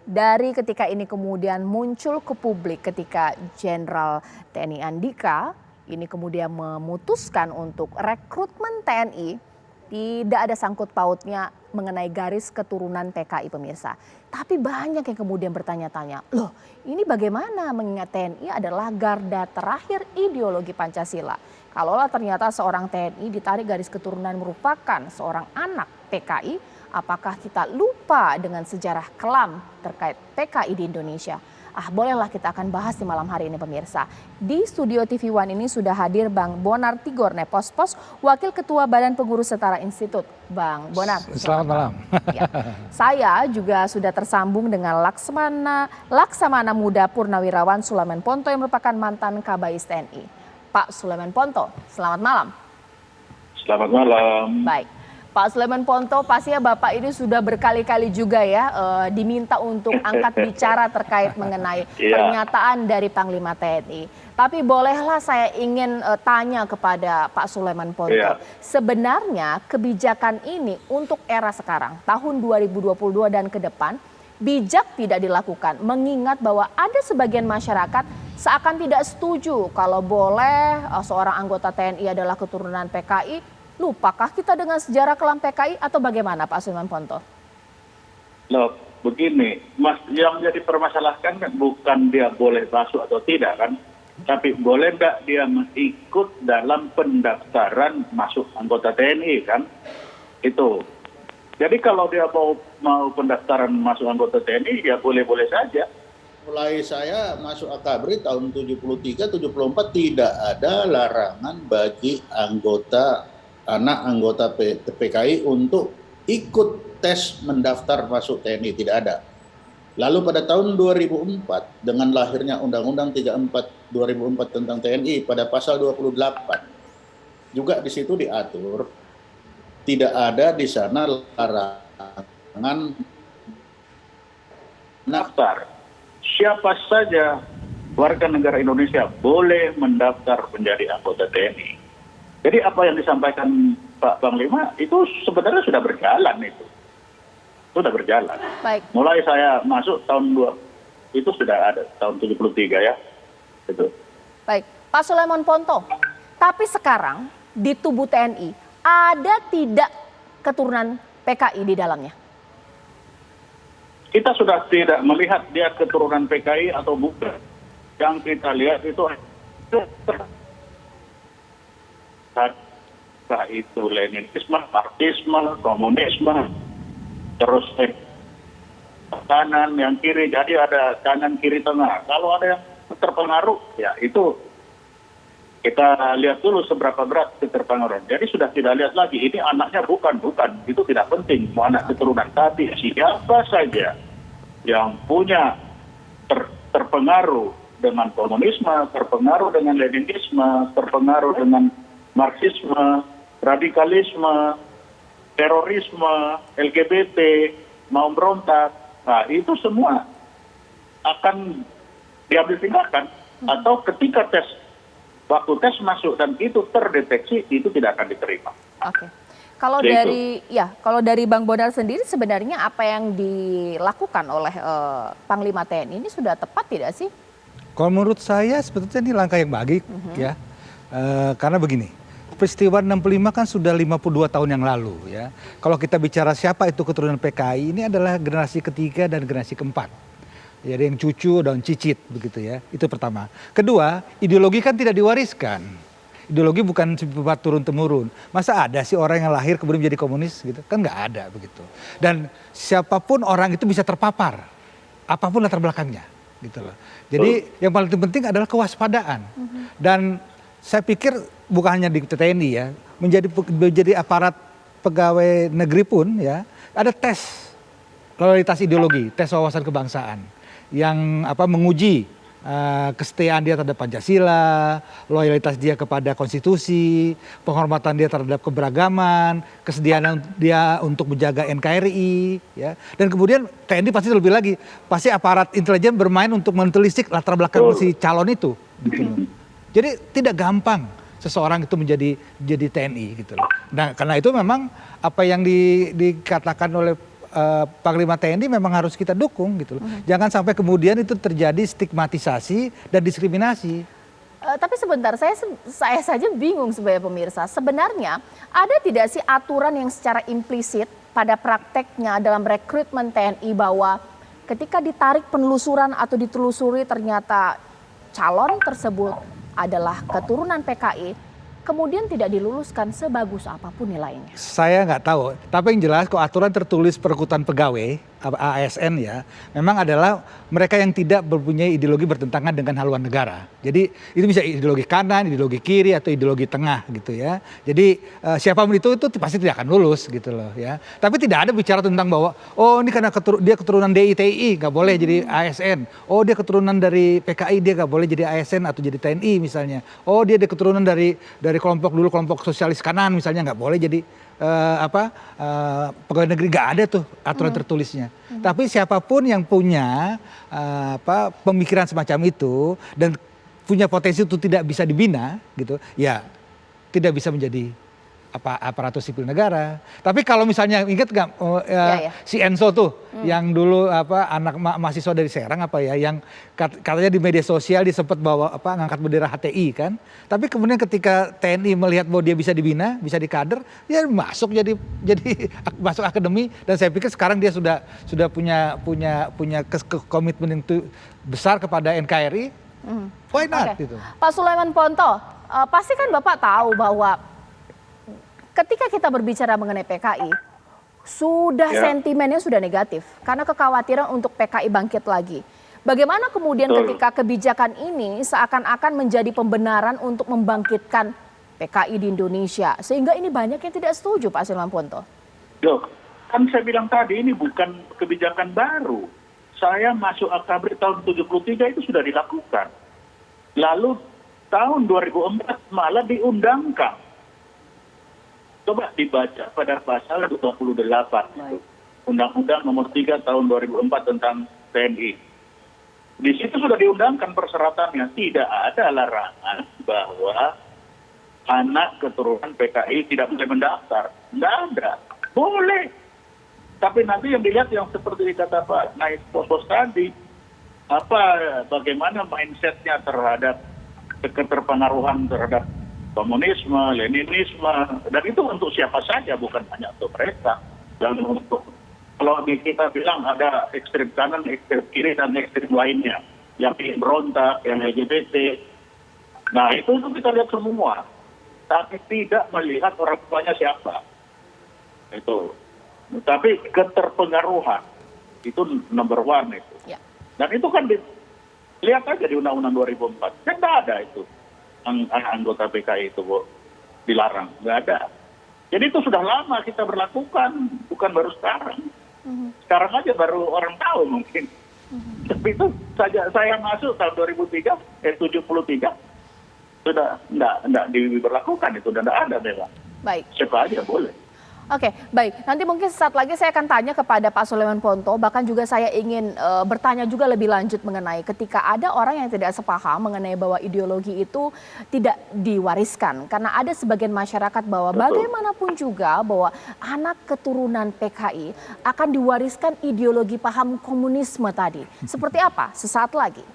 dari ketika ini kemudian muncul ke publik ketika Jenderal TNI Andika ini kemudian memutuskan untuk rekrutmen TNI, tidak ada sangkut pautnya mengenai garis keturunan PKI pemirsa. Tapi banyak yang kemudian bertanya-tanya, loh ini bagaimana mengingat TNI adalah garda terakhir ideologi Pancasila. Kalaulah ternyata seorang TNI ditarik garis keturunan merupakan seorang anak PKI, apakah kita lupa dengan sejarah kelam terkait PKI di Indonesia? Bolehlah kita akan bahas di malam hari ini pemirsa. Di studio TV One ini sudah hadir Bang Bonar Tigorne Pospos, Wakil Ketua Badan Pengurus Setara Institut. Bang Bonar, selamat malam. Ya. Saya juga sudah tersambung dengan Laksamana Muda Purnawirawan Sulaiman Ponto yang merupakan mantan Kabais TNI. Pak Sulaiman Ponto, selamat malam. Selamat malam. Baik. Pak Sulaiman Ponto, pastinya Bapak ini sudah berkali-kali juga ya diminta untuk angkat bicara terkait mengenai pernyataan dari Panglima TNI. Tapi bolehlah saya ingin tanya kepada Pak Sulaiman Ponto. Sebenarnya kebijakan ini untuk era sekarang, tahun 2022 dan ke depan, bijak tidak dilakukan. Mengingat bahwa ada sebagian masyarakat seakan tidak setuju kalau boleh seorang anggota TNI adalah keturunan PKI. Lupakah kita dengan sejarah kelam PKI atau bagaimana Pak Sulaiman Ponto? Loh, begini, Mas, yang jadi permasalahkan kan bukan dia boleh masuk atau tidak kan, tapi boleh nggak dia ikut dalam pendaftaran masuk anggota TNI kan, itu. Jadi kalau dia mau pendaftaran masuk anggota TNI ya boleh-boleh saja. Mulai saya masuk Akabri tahun 73-74 tidak ada larangan bagi anak anggota PKI untuk ikut tes mendaftar masuk TNI, tidak ada. Lalu pada tahun 2004 dengan lahirnya Undang-Undang 34 2004 tentang TNI pada pasal 28 juga di situ diatur tidak ada di sana larangan daftar. Siapa saja warga negara Indonesia boleh mendaftar menjadi anggota TNI. Jadi apa yang disampaikan Pak Panglima itu sebenarnya sudah berjalan itu. Sudah berjalan. Baik. Mulai saya masuk tahun 2 itu sudah ada tahun 73 ya. Itu. Baik, Pak Sulaiman Ponto. Tapi sekarang di tubuh TNI ada tidak keturunan PKI di dalamnya? Kita sudah tidak melihat dia keturunan PKI atau bukan. Yang kita lihat itu itu Leninisme, Marxisme, komunisme, terus kanan yang kiri, jadi ada kanan kiri tengah. Kalau ada yang terpengaruh, ya itu kita lihat dulu seberapa berat keterpengaruhan. Jadi sudah tidak lihat lagi ini anaknya bukan, itu tidak penting mau anak keturunan, tapi siapa saja yang punya terpengaruh dengan komunisme, terpengaruh dengan Leninisme, terpengaruh dengan Marxisme, radikalisme, terorisme, LGBT, mau berontak, nah itu semua akan diambil tindakan. Atau ketika waktu tes masuk dan itu terdeteksi, itu tidak akan diterima. Oke. Kalau dari Bang Bonar sendiri sebenarnya apa yang dilakukan oleh Panglima TNI ini sudah tepat tidak sih? Kalau menurut saya sebetulnya ini langkah yang baik ya. Karena begini. Peristiwa 65 kan sudah 52 tahun yang lalu ya. Kalau kita bicara siapa itu keturunan PKI, ini adalah generasi ketiga dan generasi keempat. Jadi yang cucu dan cicit begitu ya. Itu pertama. Kedua, ideologi kan tidak diwariskan. Ideologi bukan sifat turun-temurun. Masa ada sih orang yang lahir kemudian menjadi komunis gitu? Kan nggak ada begitu. Dan siapapun orang itu bisa terpapar. Apapun latar belakangnya gitu loh. Jadi yang paling penting adalah kewaspadaan. Dan saya pikir bukan hanya di TNI ya, menjadi aparat pegawai negeri pun ya, ada tes loyalitas ideologi, tes wawasan kebangsaan yang menguji kesetiaan dia terhadap Pancasila, loyalitas dia kepada konstitusi, penghormatan dia terhadap keberagaman, kesediaan dia untuk menjaga NKRI ya. Dan kemudian TNI pasti lebih lagi, pasti aparat intelijen bermain untuk mentelisik latar belakang si calon itu gitu loh. Jadi tidak gampang seseorang itu menjadi TNI gitu loh. Nah, karena itu memang apa yang dikatakan oleh Panglima TNI memang harus kita dukung gitu loh. Jangan sampai kemudian itu terjadi stigmatisasi dan diskriminasi. Tapi sebentar, saya saja bingung sebagai pemirsa. Sebenarnya ada tidak sih aturan yang secara implisit pada prakteknya dalam rekrutmen TNI bahwa ketika ditarik penelusuran atau ditelusuri ternyata calon tersebut adalah keturunan PKI, kemudian tidak diluluskan sebagus apapun nilainya? Saya nggak tahu, tapi yang jelas kok aturan tertulis Perekutan Pegawai ASN ya, memang adalah mereka yang tidak mempunyai ideologi bertentangan dengan haluan negara. Jadi itu bisa ideologi kanan, ideologi kiri atau ideologi tengah gitu ya. Jadi siapapun itu pasti tidak akan lulus gitu loh ya. Tapi tidak ada bicara tentang bahwa oh ini karena dia keturunan DITI nggak boleh jadi ASN. Oh dia keturunan dari PKI dia nggak boleh jadi ASN atau jadi TNI misalnya. Oh dia keturunan dari kelompok sosialis kanan misalnya nggak boleh jadi pegawai negeri. Nggak ada tuh aturan tertulisnya. Tapi siapapun yang punya pemikiran semacam itu dan punya potensi itu tidak bisa dibina gitu, ya tidak bisa menjadi aparatur sipil negara. Tapi kalau misalnya ingat nggak si Enzo tuh yang dulu anak mahasiswa dari Serang yang katanya di media sosial dia sempat bawa ngangkat bendera HTI kan. Tapi kemudian ketika TNI melihat bahwa dia bisa dibina, bisa dikader, ya masuk jadi masuk akademi dan saya pikir sekarang dia sudah punya komitmen yang besar kepada NKRI. Why not gitu. Pak Sulaiman Ponto, pasti kan Bapak tahu bahwa ketika kita berbicara mengenai PKI, sentimennya sudah negatif karena kekhawatiran untuk PKI bangkit lagi. Bagaimana kemudian ketika kebijakan ini seakan-akan menjadi pembenaran untuk membangkitkan PKI di Indonesia, sehingga ini banyak yang tidak setuju, Pak Sulaiman Ponto? Loh, kan saya bilang tadi ini bukan kebijakan baru. Saya masuk Akabri tahun 73 itu sudah dilakukan. Lalu tahun 2004 malah diundangkan. Coba dibaca pada pasal 28 itu. Undang-Undang nomor 3 tahun 2004 tentang TNI. Di situ sudah diundangkan persyaratannya. Tidak ada larangan bahwa anak keturunan PKI tidak boleh mendaftar. Tidak ada. Boleh. Tapi nanti yang dilihat yang seperti dikata Pak Naif Pos tadi, bagaimana mindsetnya terhadap keterpengaruhan terhadap komunisme, Leninisme, dan itu untuk siapa saja, bukan hanya untuk mereka. Dan untuk, kalau kita bilang ada ekstrem kanan, ekstrem kiri, dan ekstrem lainnya, yang ingin berontak, yang LGBT, nah itu kita lihat semua. Tapi tidak melihat orang tuanya siapa. Itu. Tapi keterpengaruhan, itu number one itu. Ya. Dan itu kan lihat aja di Undang-Undang 2004, kan tidak ada itu. Anggota PKI itu dilarang, nggak ada. Jadi itu sudah lama kita berlakukan, bukan baru sekarang. Sekarang aja baru orang tahu mungkin. Tapi itu saya masuk tahun 73 sudah nggak diberlakukan itu, dan nggak ada memang. Baik. Siapa aja boleh. Oke, baik. Nanti mungkin saat lagi saya akan tanya kepada Pak Sulaiman Ponto, bahkan juga saya ingin bertanya juga lebih lanjut mengenai ketika ada orang yang tidak sepaham mengenai bahwa ideologi itu tidak diwariskan. Karena ada sebagian masyarakat bahwa bagaimanapun juga bahwa anak keturunan PKI akan diwariskan ideologi paham komunisme tadi. Seperti apa? Sesaat lagi.